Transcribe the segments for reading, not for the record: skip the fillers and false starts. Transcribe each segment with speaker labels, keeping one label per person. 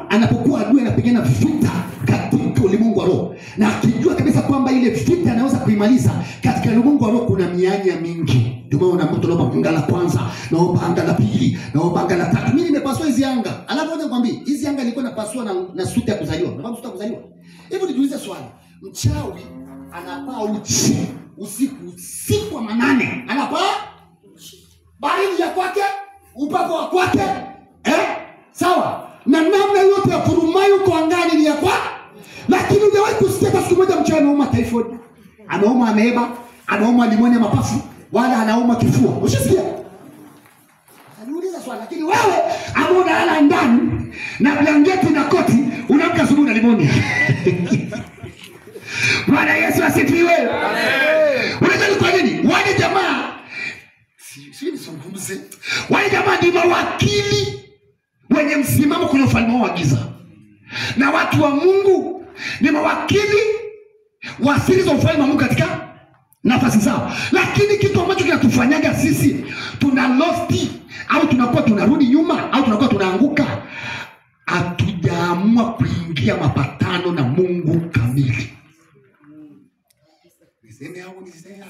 Speaker 1: anapokuwa adui anapigana vita katika ulimwengu wa roho, na akijua kabisa kwamba ile vita anaweza kuimaliza katika ulimwengu wa roho, kuna mianya mingi. Ndio maana mtu anaomba anga la kwanza, naomba anga la pili, naomba anga la tatu. Mimi nimepasua hizi anga. Alafu ngoja nikwambie, hizi anga nilikuwa napasua na suti ya kuzaliwa. Nafahamu suti ya kuzaliwa? Hebu nijiulize swali. Mchawi anapaa uchi usiku wa manane. Anapaa baridi ya kwake, upako wa kwake. Sawa? Na namna yote ya furumai uko angani ni ya kwa. Lakini hujawahi kusikia siku moja mchawi anauma typhoid, anauma ameba, anauma limonia mapafu, wala anauma kifua. Ushisikia? Aniuliza swali, lakini wewe ambao unalala ndani na blanketi na koti, unaamka asubuhi na limonia. Bwana Yesu asifiwe. Amen. Unajua kwa nini? Wale jamaa wale jamaa ni mawakili wenye msimamo kwenye ufalme wa giza. Na watu wa Mungu ni mawakili wa siri za ufalme wa Mungu katika nafasi zao. Lakini kitu ambacho kinatufanyaga sisi tuna lost au tunakuwa tunarudi nyuma au tunakuwa tunaanguka, hatujaamua kuingia mapatano na Mungu kamili. Niseme au niseme?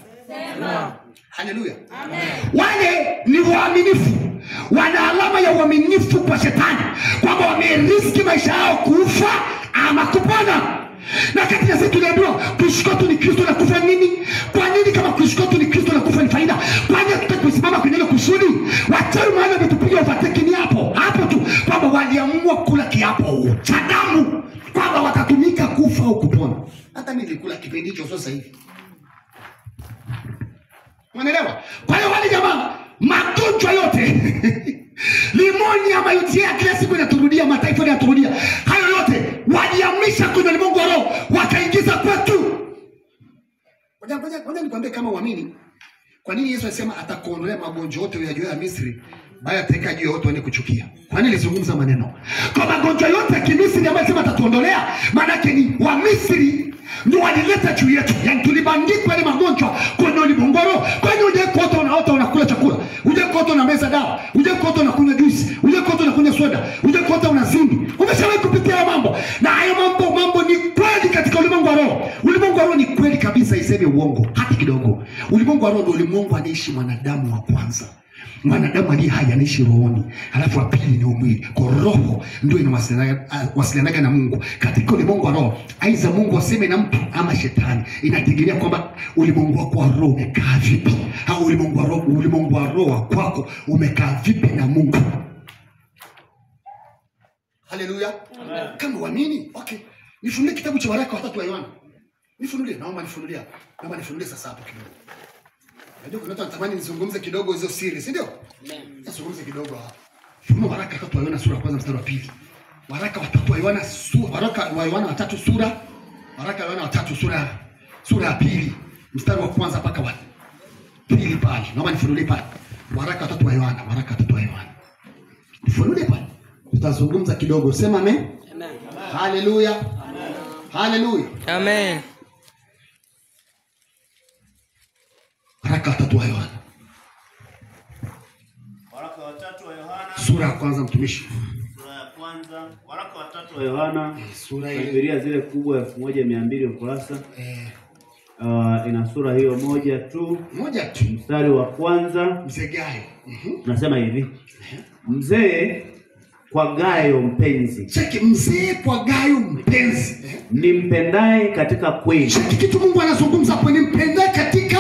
Speaker 1: Haleluya. Amen. Wale ni waaminifu, wana alama ya uaminifu kwa shetani, kwamba wameriski maisha yao kufa ama kupona. Na katika sisi tunaambiwa kuishi kwetu ni Kristo na kufa nini? Kwa nini kama kuishi kwetu ni Kristo na kufa ni faida? Kwa nini tutakusimama kwenye ile kusudi? Wachawi maana wametupiga overtake ni hapo tu, kwamba waliamua kula kiapo cha damu, kwamba watatumika kufa au kupona. Hata mimi nilikula kipindi hicho sasa hivi. Unaelewa? Kwa hiyo wale jamaa magonjwa yote limonia, mayutia, kila siku inaturudia, mataifa yanaturudia, hayo yote waliamisha kwenye ulimwengu wa roho, wakaingiza kwetu. Ngoja nikwambie kama uamini, kwa nini Yesu alisema atakuondolea magonjwa yote uyajua ya Misri, baya ataweka juu yote wenye kuchukia. Kwa nini alizungumza maneno? Kwa magonjwa yote ya Misri ambayo alisema atatuondolea, maana yake ni wa Misri ndio walileta juu yetu. Yaani tulibandikwa ile magonjwa kwenye ulimwengu wa roho. Kwa hiyo uje kuota unaota unakula chakula, uje kuota una meza dawa, uje kuota unakunywa juice, uje kuota unakunywa soda, uje kuota unazini. Umeshawahi kupitia mambo? Na hayo mambo ni kweli katika ulimwengu wa roho. Ulimwengu wa roho ni kweli kabisa, iseme uongo hata kidogo. Ulimwengu wa roho ndio ulimwengu anaishi mwanadamu wa kwanza. Mwanadamu aliye hai anaishi rohoni, halafu wa pili ni mwili. Kwa roho ndio inawasilianaga na Mungu. Katika ulimwengu wa roho, aidha Mungu aseme na mtu ama shetani, inategemea kwamba ulimwengu wako wa roho umekaa vipi, au ulimwengu wa roho kwako umekaa vipi na Mungu. Haleluya. Kama uamini, okay. Nifunulie kitabu cha waraka wa 3 wa Yohana. Nifunulie, naomba nifunulie sasa hapo kidogo. Ndio kuna watu wanatamani nizungumze kidogo hizo siri, si ndio? Nizungumze kidogo hapa. Funua waraka 3 wa Yohana sura ya 1 mstari wa 2. Waraka wa 3 wa Yohana waraka wa Yohana 3 sura. Waraka wa Yohana 3 sura ya 2 mstari wa 1 mpaka wa 2 pale. Naomba nifunulie pale. Waraka wa 3 wa Yohana, waraka wa 3 wa Yohana. Nifunulie pale. Tutazungumza kidogo. Sema amen. Amen. Haleluya. Amen. Haleluya.
Speaker 2: Amen.
Speaker 1: Waraka wa 3 wa Yohana.
Speaker 3: Waraka wa 3 wa Yohana.
Speaker 1: Sura ya 1 mtumishi.
Speaker 3: Sura ya 1. Waraka wa 3 wa Yohana.
Speaker 1: Sura ile.
Speaker 3: Biblia zile kubwa 1200 ukurasa. Ina sura hiyo moja tu. Mstari wa 1.
Speaker 1: Mzee Gayo.
Speaker 3: Nasema hivi. Mzee kwa Gayo mpenzi.
Speaker 1: Cheki, mzee kwa Gayo mpenzi.
Speaker 3: Nimpendaye katika kweli.
Speaker 1: Cheki kitu Mungu anazungumza hapo, nimpendaye katika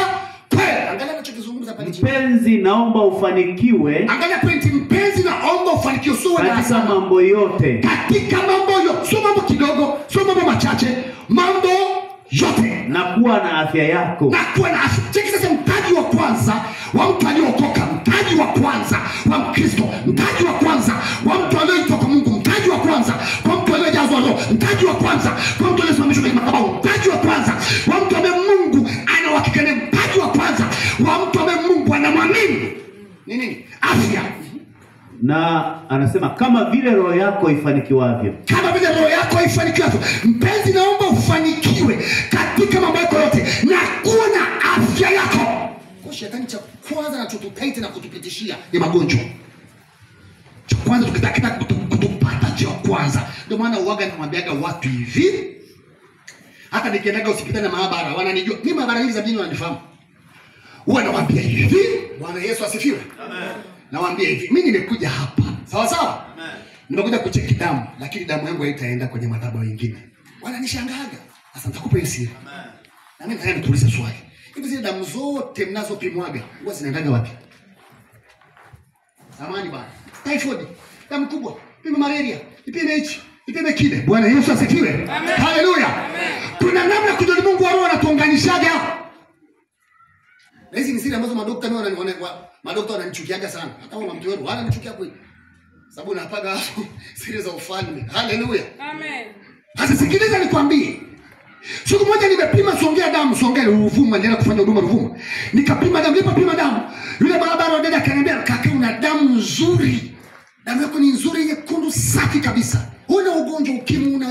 Speaker 1: kweli. Angalia anachozungumza pale.
Speaker 3: Mpenzi naomba ufanikiwe.
Speaker 1: Angalia point, mpenzi naomba ufanikiwe
Speaker 3: katika mambo yote.
Speaker 1: Katika mambo yote. Sio mambo kidogo, sio mambo machache, mambo yote.
Speaker 3: Na kuwa na afya yako.
Speaker 1: Na kuwa na afya. Cheki sasa, mtaji wa kwanza wa mtu aliyeokoka, mtaji wa kwanza wa Mkristo, mtaji wa kwanza wa mtu aliyetoka Mungu, mtaji wa kwanza kwa mtu aliyejazwa roho, mtaji wa kwanza kwa mtu aliyesimamishwa kwenye madhabahu, mtaji wa kwanza wa mtu ambaye Mungu anawahakikishia, mtaji wa kwanza wa mtu ambaye Mungu anamwamini ni nini? Afya.
Speaker 3: Na anasema kama vile roho yako ifanikiwavyo.
Speaker 1: Kama vile roho yako ifanikiwavyo. Mpenzi naomba ufanikiwe katika mambo yako yote na kuwa na afya yako. Kwa shetani cha kwanza anachotutaita na kutupitishia ni magonjwa. Cha kwanza tukitaka kutupata jo kwanza. Ndio maana uwaga namwambiaga watu hivi. Hata nikiendaga hospitali na maabara wananijua. Mimi maabara hizi za mjini wananifahamu. Huwa nawaambia hivi, Bwana Yesu asifiwe. Amen. Nawaambia hivi, mimi nimekuja hapa. Sawa sawa? Amen. Nimekuja kucheki damu, lakini damu yangu haitaenda kwenye madhabahu mengine. Wananishangaga. Sasa nitakupa hiyo siri. Amen. Na mimi nataka nikuulize swali. Hivi zile damu zote mnazopimwaga huwa zinaendaga wapi? Amani bana. Typhoid, damu kubwa, pima malaria, ipime hichi, ipime kile. Bwana Yesu asifiwe. Haleluya. Kuna namna kujua Mungu wa roho anatuunganishaga. Na hizi ni siri ambazo madokta nao madokta wananichukiaga sana. Hata wao mtu wao wananichukia kweli. Sababu napaga hapo siri za ufalme. Haleluya. Amen. Sasa sikiliza nikwambie. Siku moja nimepima Songea damu, Songea Ruvuma, nilienda kufanya huduma Ruvuma. Nikapima damu, nilipopima damu, yule barabara wa dada akaniambia, "Kaka, una damu nzuri. Damu yako ni nzuri, nyekundu safi kabisa. Huna ugonjwa ukimwi, una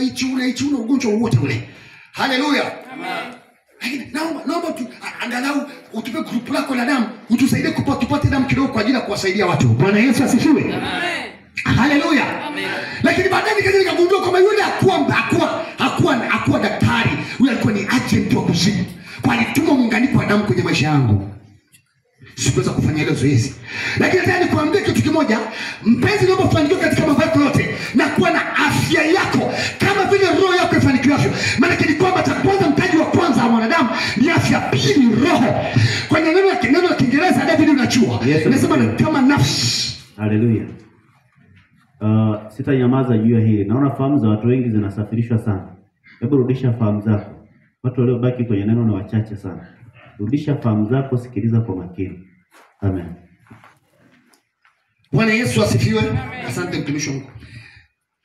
Speaker 1: ugonjwa wote ule." Haleluya. Amen. Lakini naomba tu angalau utupe grupu lako la damu, utusaidie tupate damu kidogo kwa ajili ya kuwasaidia watu. Bwana Yesu asifiwe. Amen. Haleluya. Amen. Lakini baadaye nikaja nikagundua kwamba yule hakuwa daktari, yule alikuwa ni agent wa kuzimu. Kwa alituma muunganiko wa damu kwenye maisha yangu. Sikuweza kufanya hilo zoezi. Lakini nataka nikwambie kitu kimoja, mpenzi, naomba ufanikiwe katika mambo yako yote na kuwa na afya yako kama vile roho yako ifanikiwavyo. Maana ni kwamba kwanza mtaji wa kwanza wa mwanadamu ni afya, pili roho. Kwa neno la Kiingereza David unachua. Nasema kama nafsi.
Speaker 3: Haleluya. Sitanyamaza juu ya hili. Naona fahamu za watu wengi zinasafirishwa sana. Hebu rudisha fahamu zako. Watu waliobaki kwenye neno na wachache sana. Rudisha fahamu zako, sikiliza kwa makini. Amen.
Speaker 1: Bwana Yesu asifiwe. Asante mtumishi wangu.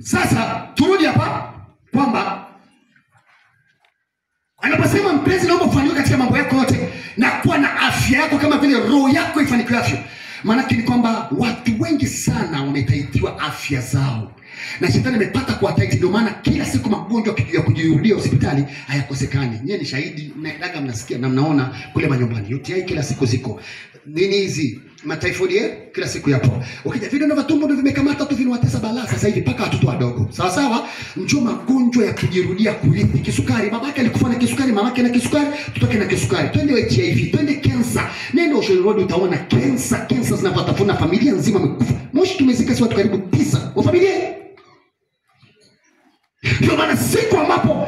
Speaker 1: Sasa turudi hapa kwamba anaposema mpenzi, naomba ufanikiwe katika mambo yako yote na kuwa na afya yako kama vile roho yako ifanikiwavyo. Maana ni kwamba watu wengi sana wametaitiwa afya zao. Na shetani amepata kuwataiti, ndio maana kila siku magonjwa ya kujirudia hospitali hayakosekani. Nyie ni shahidi, mnaendaga mnasikia na mnaona kule manyumbani. UTI kila siku ziko. Nini hizi? Typhoid kila siku yapo. Ukija vidonda vya tumbo ndio vimekamata tu vinawatesa balaa sasa hivi paka watoto wadogo. Sawa sawa? Njoo magonjwa ya kujirudia kurithi. Kisukari, babake alikufa na kisukari, mamake na kisukari, tutoke na kisukari. Twende HIV, twende cancer. Nenda Ocean Road utaona cancer zinapotafuna familia nzima imekufa. Moshi tumezika si watu karibu 9 wa familia. Ndio maana siku ambapo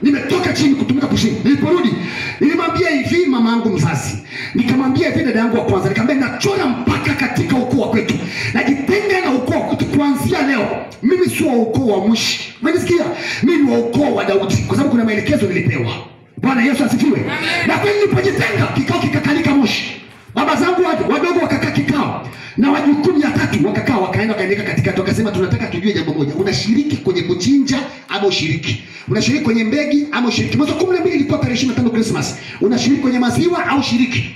Speaker 1: nimetoka chini kutumika kushini, niliporudi nilimwambia hivi mama yangu mzazi, nikamwambia hivi dada yangu wa kwanza, nikamwambia nachora mpaka katika ukoo wetu, najitenga na ukoo wetu kuanzia leo. Mimi sio wa ukoo wa Mushi, umenisikia? Mimi ni wa ukoo wa Daudi, kwa sababu kuna maelekezo nilipewa. Bwana Yesu asifiwe. Na kweli nilipojitenga, kikao kikakalika Mushi. Baba zangu wadogo wakakaa kikao na wajukuu 300 wakakaa, wakaenda katika wakasema, tunataka tujue jambo moja. Unashiriki kwenye kuchinja ama ushiriki? Unashiriki kwenye mbegi ama ushiriki? Mwezi 12 ilikuwa tarehe 25 Christmas. Unashiriki kwenye maziwa au ushiriki?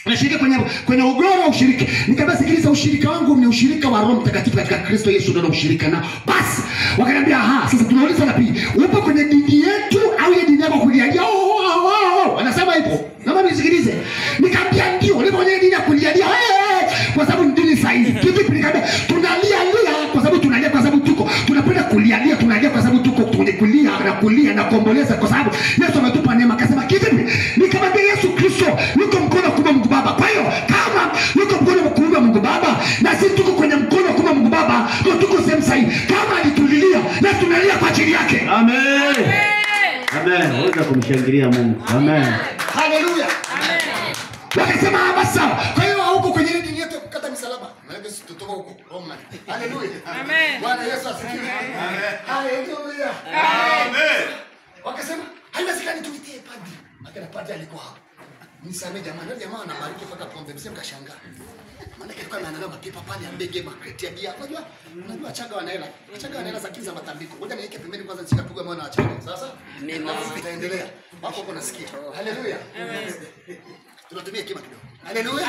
Speaker 1: Unashiriki kwenye ugoro au ushiriki? Nikamwambia sikiliza, ushirika wangu ni ushirika wa Roho Mtakatifu katika Kristo Yesu, ndio ushirika nao. Basi wakaniambia sasa tunauliza la pili, upo kwenye dini yetu au ile dini yako kulialia? Wanasema hivyo. Naomba nisikilize. Nikamwambia ndio, ulipo kwenye dini ya kulialia kwa sababu ni dini sahihi. Kivipi? Nikamwambia tunalia kwa sababu tunalia kwa sababu tunapenda kulialia, tunalia kwa sababu kulia na kuomboleza kwa sababu Yesu ametupa neema. Akasema kivipi? Nikamwambia Yesu Kristo yuko mkono kwa Mungu Baba. Kwa hiyo kama yuko mkono kwa Mungu Baba na sisi tuko kwenye mkono kwa Mungu Baba, ndio tuko sehemu sahihi. Kama alitulilia na tunalia kwa ajili yake.
Speaker 3: Amen. Amen. Waweza kumshangilia Mungu. Amen.
Speaker 1: Haleluya. Amen. Wakasema basi sawa. Kwa hiyo huko kwenye dini yetu kukata misalaba. Maana sisi tutoka huko Roma. Haleluya. Amen. Bwana Yesu asifiwe. Amen. Haleluya. Amen. Wakasema haiwezekani tuvitie padri. Akana padri alikuwa hapo. Nisamee jamani, jamaa anabariki mpaka pombe, mseme kashangaa. Maana kilikuwa anaangalia mapipa pale ya mbege makreti ya bia. Unajua Chaga wanaela. Chaga wanaela za kiza matambiko. Ngoja niweke pembeni kwanza nikapigwa mwana wa Chaga. Sasa tutaendelea. Wako huko nasikia. Haleluya. Amen. Tunatumia kima kidogo. Haleluya.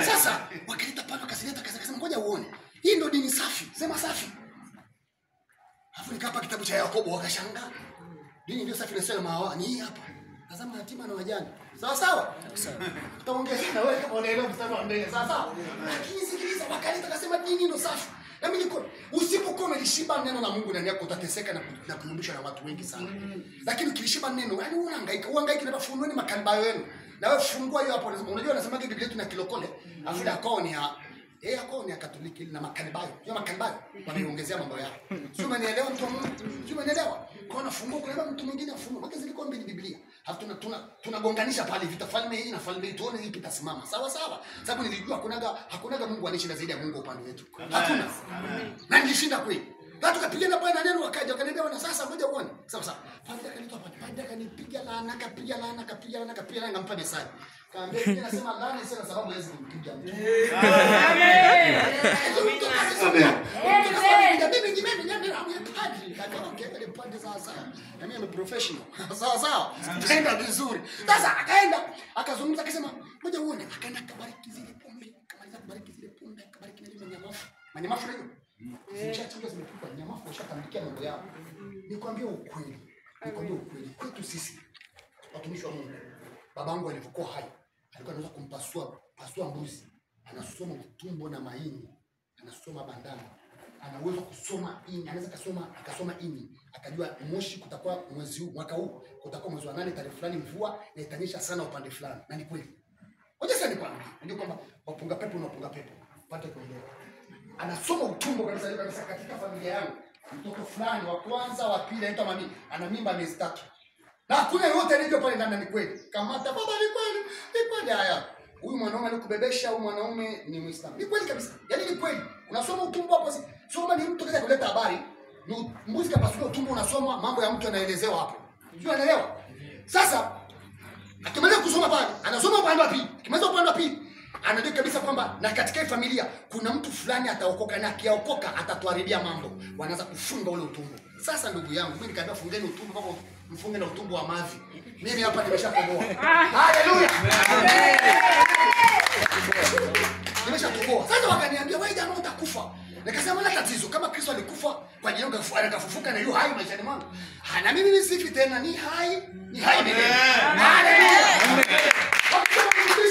Speaker 1: Sasa wakaleta pale wakasileta akasema ngoja uone. Hii ndio dini safi. Sema safi. Alafu nikapa kitabu cha Yakobo wakashangaa. Dini ndio safi nasema mawa ni hii hapa. Tazama yatima na wajane. Sawa sawa? Sawa. Tutaongea na wewe kama unaelewa mstari wa mbele. Sawa sawa? Lakini sikiliza, wakaleta akasema dini ndio safi. Na mimi niko usipokuwa umelishiba neno la Mungu ndani yako utateseka na kuyumbishwa na watu wengi sana. Lakini ukilishiba neno, yani unahangaika na funueni makalbayo yenu. Na wewe fungua hiyo hapo. Unajua anasema Biblia yetu na kilokole, afu yako ni yako ni ya Katoliki na makalbayo. Hiyo makalbayo wameongezea mambo yao. Sio umenielewa mtu wa Mungu? Sio umenielewa? Kwa nafungua kuna mtu mwingine afungua. Maana zilikuwa mbili Biblia. Hafu tunagonganisha pale vita falme hii na falme hii tuone ipi itasimama. Sawa sawa. Sababu nilijua hakunaga Mungu anishinda zaidi ya Mungu upande wetu. Hakuna. Na nilishinda kweli. Watu kapigana bwana neno wakaja wakaniambia bwana sasa ngoja uone. Sawa sawa. Pande kanitoa pande kanipiga laana kapiga laana ngampa mesai. Kaambia mimi nasema laana sio sababu lazima nimpiga mtu. Amen. Mimi pande sawa. Na mimi ni professional. Sawa. Tenda vizuri. Sasa akaenda akazungumza akasema ngoja uone akaenda kabariki zile pombe. Kamaliza kubariki zile pombe akabariki na ile nyamafu. Manyamafu leo. Mchache zimepikwa nyama kwa shatambikia mambo yao. Nikwambia ukweli. Kwetu sisi watumishi wa Mungu. Babangu alivyokuwa hai, alikuwa anaweza kumpasua mbuzi. Anasoma utumbo na maini. Anasoma bandana. Anaweza kusoma ini, anaweza akasoma ini. Akajua moshi kutakuwa mwezi huu, mwaka huu kutakuwa mwezi wa 8 tarehe fulani mvua na itanyesha sana upande fulani. Na ni kweli. Ngoja sasa nikwambie. Ndio kwamba wapunga pepo na wapunga pepo. Pate kuelewa. Anasoma utumbo kabisa katika familia yangu. Mtoto fulani wa kwanza wa pili anaitwa mami, ana mimba miezi 3. Na hakuna yote anajua pale ndani ni kweli. Kamata baba ni kweli haya. Huyu mwanaume alikubebesha, huyu mwanaume ni Muislamu. Ni kweli kabisa. Yaani ni kweli. Unasoma utumbo hapo soma ni mtu kaza kuleta habari. Ni mbuzi kapasuka utumbo unasoma mambo ya mtu anaelezewa hapo. Unajua anaelewa? Sasa akimaliza kusoma pale, anasoma upande wa pili. Akimaliza upande wa pili anajua kabisa kwamba na katika familia kuna mtu fulani ataokoka na akiokoka atatuharibia mambo. Wanaanza kufunga ule utumbo. Sasa ndugu yangu, mimi nikaambia fungeni utumbo hapo, mfunge na utumbo wa mavi. Mimi hapa nimeshakomboa. Haleluya. Nimeshakomboa. Sasa wakaniambia wewe jamaa utakufa. Nikasema la tatizo kama Kristo alikufa kwa ajili yangu akafufuka na hiyo hai maishani mwangu. Na mimi nisifi tena ni hai milele. Haleluya.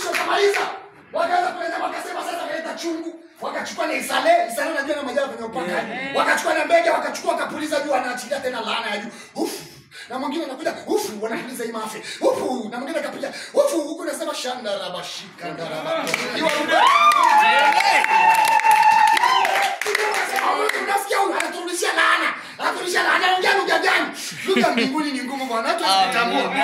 Speaker 1: Wakamaliza. Wakaanza kueleza wakasema sasa kaleta chungu, wakachukua na Isale unajua na majao kwenye upaka. Wakachukua na mbege, wakachukua kapuliza juu anaachilia tena laana ya juu. Na mwingine anakuja wanapuliza hii mafi. Na mwingine akapiga huko nasema shandara bashika ndara. Hiyo unasikia anaturudishia laana. Anaongea lugha gani? Lugha mbinguni ni ngumu bwana. Watu wasitambua.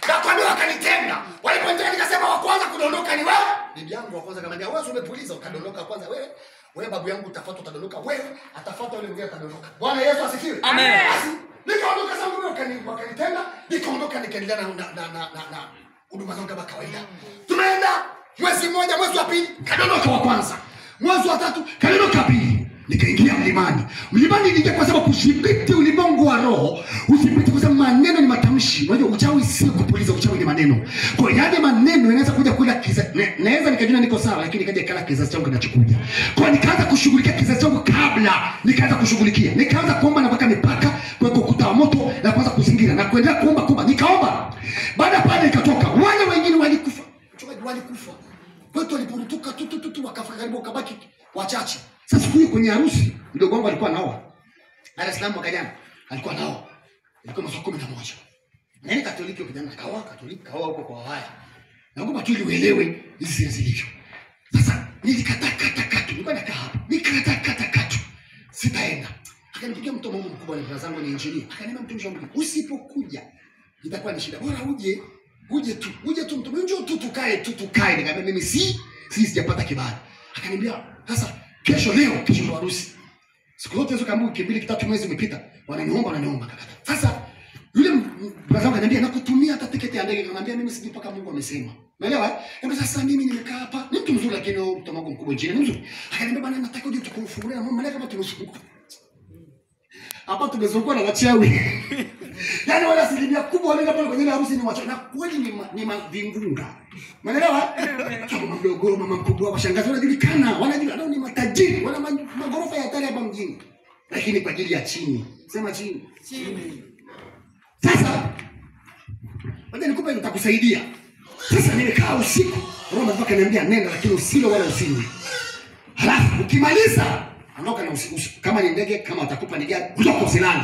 Speaker 1: Na kwa nini wakanitenga? Waliponiteka nikasema wa kwanza kudondoka ni wewe. Bibi yangu wa kwanza kama wewe umepuliza utadondoka kwanza wewe babu yangu utafuata utadondoka wewe atafuata yule mwingine atadondoka. Bwana Yesu asifiwe. Amen. Basi nikaondoka zangu wakanitenga nikaondoka nikaendelea na huduma zangu kama kawaida. Tumeenda mwezi mmoja mwezi wa pili kadondoka wa kwanza. Mwezi wa tatu kadondoka pili. Nikaingia mlimani. Mlimani nilija kwa sababu kushibiti ulimwengu wa roho. Usibiti kwa sababu maneno ni matamshi. Unajua uchawi sio kupuliza, uchawi ni maneno. Kwa hiyo yale maneno yanaweza kuja kula kizazi. Naweza nikajua niko sawa lakini kaja kala kizazi changu kinachokuja. Kwa hiyo nikaanza kushughulikia kizazi changu kabla. Nikaanza kuomba na mpaka mipaka kwa ukuta wa moto na kuanza kuzingira na kuendelea kuomba. Nikaomba. Baada pale nikatoka. Wale wengine walikufa. Kwa hiyo waliporutuka tu wakafa karibu kabaki wachache. Sasa siku hiyo kwenye harusi mdogo wangu alikuwa naoa. Dar es Salaam mwaka jana alikuwa naoa. Ilikuwa mwaka 11. Na ni Katoliki kijana kaoa huko kwa haya. Naomba tu uelewe hizi zilivyo. Sasa nilikata. Nilikuwa nakaa hapa. Nikata. Sitaenda. Akanipigia mtu mmoja mkubwa ni brother zangu ni engineer. Akaniambia mtumishi wangu usipokuja itakuwa ni shida. Bora uje tu mtu njoo tu tukae. Nikamwambia mimi sijapata kibali. Akaniambia sasa kesho ndo harusi. Siku zote hizo kama wiki 2-3 mwezi umepita, wananiomba. Sasa yule brother ananiambia nakutumia hata tiketi ya ndege, ananiambia mimi siji mpaka Mungu amesema. Umeelewa? Niambia sasa mimi nimekaa hapa, ni mtu mzuri lakini mtu wangu mkubwa jina ni mzuri. Akaniambia bwana nataka uje tukufungulie na Mungu kama tumezunguka. Hapa tumezungukwa na wachawi. Yaani wala asilimia kubwa wale pale kwenye harusi ni wachawi. Na kweli ni mavingunga. Umeelewa? Mama mdogo, mama mkubwa, washangazi wanajulikana, wanajua ni matajiri, wana magorofa ya hatari hapa mjini. Lakini kwa ajili ya chini. Sema chini. Sasa, wacha nikupe nitakusaidia. Sasa nimekaa usiku, Roho mpaka niambia nenda lakini usile wala usinywe. Halafu ukimaliza ondoka na usiku. Kama ni ndege, kama atakupa ni gari, ondoka usilale.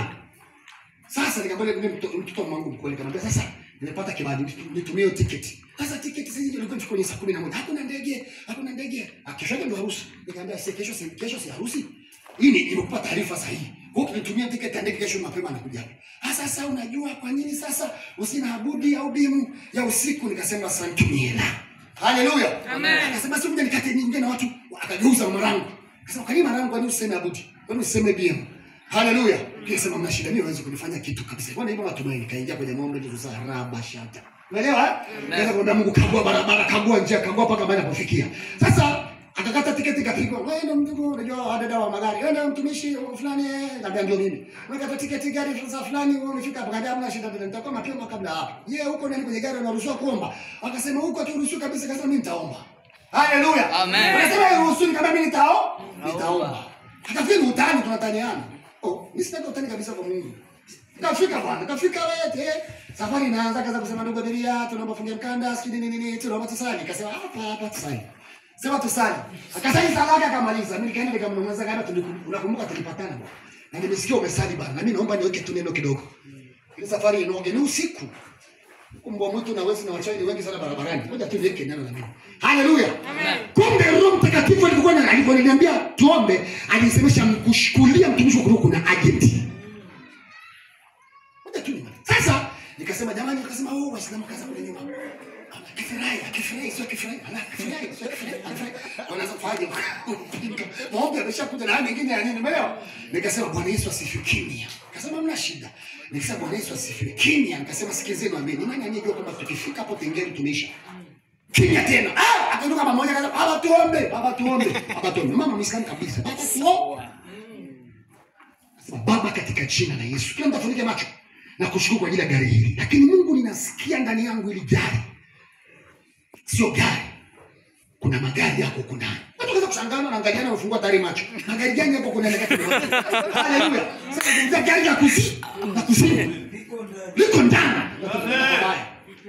Speaker 1: Sasa nikamwambia mtoto wangu mkuu nikamwambia sasa nimepata kibali nitumie tiketi. Sasa tiketi sasa ndio ilikuwa kwenye saa 11. Hakuna ndege. Kesho ndio harusi. Nikamwambia kesho si harusi. Hii ni imekupa taarifa sahihi. Wewe ukitumia tiketi ya ndege kesho mapema anakuja. Sasa unajua kwa nini sasa usina abudi au bimu ya usiku? Nikasema asante hela. Haleluya.
Speaker 2: Amen.
Speaker 1: Akasema sio nikate nyingine na watu akageuza marango. Akasema kwa nini marango kwani useme abudi? Kwani useme bimu? Haleluya. Kisema mna shida, mimi hawezi kunifanya kitu kabisa. Bwana hivyo matumaini kaingia kwenye ng'ombe tu sasa raba shata. Unaelewa? Naweza kwenda Mungu kagua barabara, kagua njia, kagua paka mahali kufikia. Sasa akakata tiketi kapigwa. Wewe ndio mdogo, unajua dada wa magari. Wewe ndio mtumishi fulani, labda ndio mimi. Unakata tiketi gari za fulani, wewe unafika hapa baada ya shida tena. Nitakuwa mapema kabla hapo. Yeye huko ndani kwenye gari anaruhusiwa kuomba. Akasema huko turuhusiwa kabisa, akasema mimi nitaomba. Haleluya.
Speaker 2: Amen.
Speaker 1: Akasema ruhusiwa kama mimi nitaomba. Akafikiri utani tunataniana. Nisitaka utani kabisa kwa Mungu. Kafika bwana, kafika wewe. Safari inaanza kaza kusema ndugu abiria, tunaomba fungia mkanda, sijui nini, tunaomba tusali. Akasema hapa tusali. Sema tusali. Akasali salaka akamaliza. Mimi nikaenda nikamnongeza kana unakumbuka tulipatana. Na nimesikia umesali bwana. Na mimi naomba niweke tu neno kidogo. Ile safari inoge ni usiku. Mbwa mwitu na wezi na wachawi ni wengi sana barabarani. Ngoja tu niweke neno la mimi. Haleluya. Amen. Kumbe Roho Mtakatifu aliponiambia tuombe, alisemesha mkushukulia mtumishi wako kuna agent. Ngoja tu nione. Sasa nikasema jamani, nikasema Waislamu kaza kule nyuma. Akifurahi, sio akifurahi. Wanaanza kufaje? Maombi ameshakuja na hali nyingine ya nini, umeelewa? Nikasema Bwana Yesu asifiwe kimya. Nikasema mna shida. Nikasema Bwana Yesu asifiwe kimya. Nikasema sikizeni ameni. Nani anijua kwamba tukifika hapo tengeni tumeisha. Kimya tena. Akainuka mama mmoja akasema baba tuombe. Mama Muislamu kabisa. Baba tuombe. Baba katika jina la Yesu. Kila mtu afunike macho na kushukuru kwa ajili ya gari hili. Lakini Mungu ninasikia ndani yangu ili gari. Sio gari. Kuna magari yako kuna. Watu kaza kushangana na angaliana ufungua tayari macho. Magari gani yako kuna ndani? Haleluya. Sasa ndio gari ya kuzimu. Liko ndani.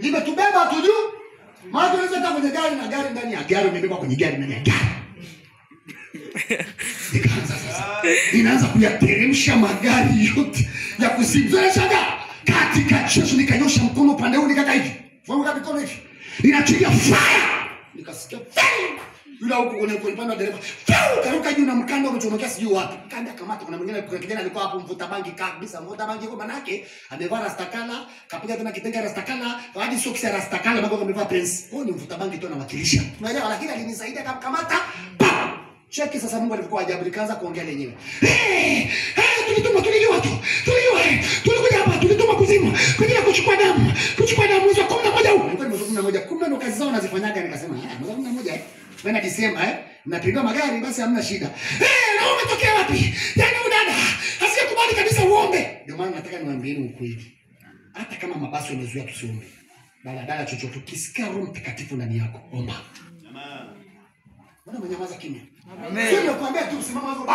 Speaker 1: Limetubeba tu juu. Maana unaweza kuwa kwenye gari na gari ndani ya gari umebeba kwenye gari ndani ya gari. Nikaanza sasa. Ninaanza kuyateremsha magari yote ya kuzimu. Sasa katika Yesu nikanyosha mkono upande huu nikaka hivi. Funga mikono hivi. Ninachilia fire. Nikasikia fire. Yule huko kwenye upande wa dereva. Karuka juu na mkanda umechomekea sijui wapi. Mkanda kamata kuna mwingine kwa kijana alikuwa hapo mvuta bangi kabisa. Mvuta bangi kwa manake amevaa rastakala, kapiga tena kitenge rastakala, hadi socks ya rastakala bado amevaa pants. Huyo ni mvuta bangi tu anawakilisha. Unaelewa, lakini alinisaidia kamata. Cheki sasa Mungu alikuwa ajabu nikaanza kuongea lenyewe. Tulikuja hapa tulituma kuzimu kwa ajili ya kuchukua damu mwezi wa 11 huu. Nilikuwa nimezungumza moja, kumbe ndo kazi zao nazifanyaga. Nikasema mwezi wa 11 kwenda Disemba napiga magari basi hamna shida. Na umetokea wapi? Yaani udada asikubali kabisa uombe. Ndio maana nataka niwaambie ukweli. Hata kama mabasi yamezuia tusiombe. Daladala chochote ukisikia Roho Mtakatifu ndani yako omba. Mbona mnyamaza kimya? Amen. Sio nakwambia tu simama hapo.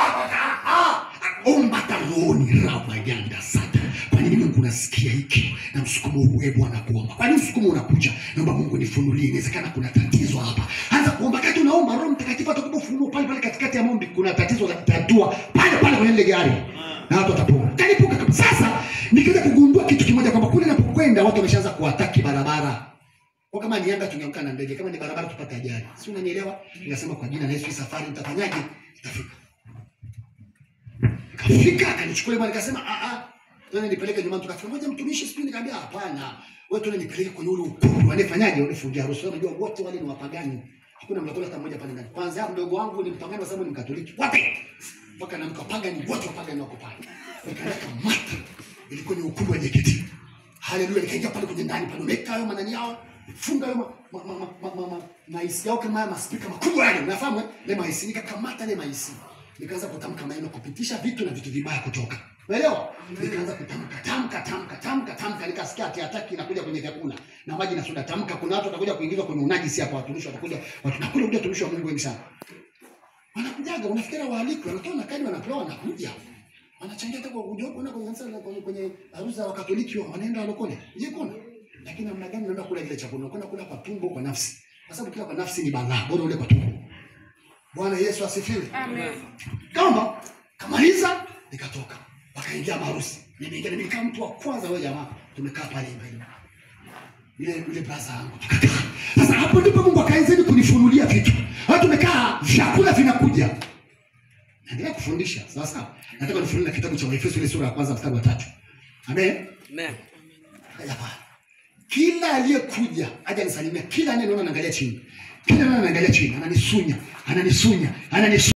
Speaker 1: Omba taroni raba yanda sata. Kwa nini Mungu unasikia hiki? Na msukumo huu Bwana kuomba. Kwa nini msukumo unakuja? Naomba Mungu nifunulie. Inawezekana kuna tatizo hapa. Anza kuomba kati unaomba Roho Mtakatifu atakufunulia pale katikati ya maombi kuna tatizo la kutatua pale kwenye ile gari. Na watu watapona. Kanipuka kabisa. Sasa nikaanza kugundua kitu kimoja kwamba kule ninapokwenda watu wameshaanza kuataki barabara. Kwa kama ni anga tungeamka na ndege, kama ni barabara tupate ajali. Si unanielewa? Nikasema kwa jina la Yesu safari nitafanyaje? Nitafika. Kafika akanichukua bwana nikasema wewe nipeleke nyumbani tukafika. Moja mtumishi siku nikamwambia hapana. Wewe tu nipeleke kwenye ule ukumbi. Wanafanyaje? Wanafungia harusi. Unajua wote wale ni wapagani. Hakuna mlokole hata mmoja pale ndani. Kwanza mdogo wangu ni mpagani kwa sababu ni Mkatoliki. Wote. Mpaka na mkapagani wote wapagani wako pale. Nikaenda mata. Ilikuwa ni ukumbi wa JKT. Haleluya, nikaingia pale kwenye ndani pale. Wameka hayo manani yao. Funga hayo maisi yao kama maspika makubwa yale. Unafahamu ile maisi nikakamata ile maisi. Nikaanza kutamka maneno kupitisha vitu na vitu vibaya kutoka. Unaelewa? Nikaanza kutamka nikasikia hataki inakuja kwenye vyakula. Na maji na soda tamka kuna watu watakuja kuingizwa kwenye unajisi hapa watumishi watakuja. Watu nakula kuja watumishi wa Mungu wengi sana. Wanakujaga unafikiri waalikwe wanatoa na kadi wanapewa wanakuja. Wanachangia hata kwa kujua kuna kwenye harusi za Wakatoliki wanaenda walokole. Je, kuna? Lakini namna gani unaenda kula kile chakula? Unakwenda kula kwa tumbo, kwa nafsi. Kwa sababu kila kwa nafsi ni balaa, bora ule kwa tumbo. Bwana Yesu asifiwe. Amen. Kama kamaliza nikatoka. Wakaingia maharusi. Nimeingia kama mtu wa kwanza wao jamaa. Tumekaa pale mbele. Ile brasa yangu. Sasa hapo ndipo Mungu akaanza kunifunulia vitu. Hapo tumekaa, vyakula vinakuja. Naendelea kufundisha. Sawa sawa. Nataka nifunulie kitabu cha Efeso ile sura ya kwanza mstari wa 3. Amen. Amen. Kila aliyekuja aje nisalimia, kila anayeona anaangalia chini. Kila anaangalia chini, ananisunya.